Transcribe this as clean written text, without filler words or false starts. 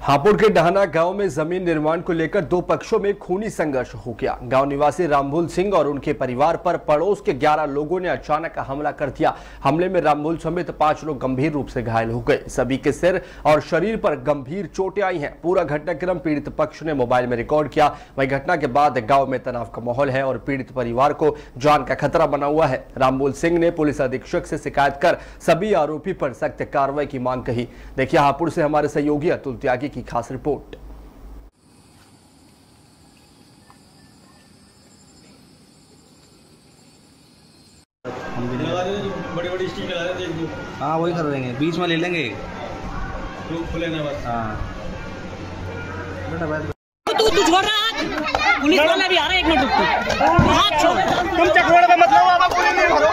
हापुड़ के डहाना गांव में जमीन निर्माण को लेकर दो पक्षों में खूनी संघर्ष हो गया। गांव निवासी रामभूल सिंह और उनके परिवार पर पड़ोस के 11 लोगों ने अचानक हमला कर दिया। हमले में रामभूल समेत 5 लोग गंभीर रूप से घायल हो गए। सभी के सिर और शरीर पर गंभीर चोटें आई हैं। पूरा घटनाक्रम पीड़ित पक्ष ने मोबाइल में रिकॉर्ड किया। वहीं घटना के बाद गाँव में तनाव का माहौल है और पीड़ित परिवार को जान का खतरा बना हुआ है। रामभूल सिंह ने पुलिस अधीक्षक से शिकायत कर सभी आरोपी पर सख्त कार्रवाई की मांग कही। देखिए हापुड़ से हमारे सहयोगी अतुल त्यागी की खास रिपोर्ट। बड़ी स्टिक लगा देते हैं। हाँ वही कर देंगे, बीच में ले लेंगे। खुले ना बस। हाँ तू छोड़ रहा है, पुलिस वाला भी आ रहा है। 1 मिनट हाथ छोड़। तुम चकवाड़ का मतलब आप पूरी नहीं भरो।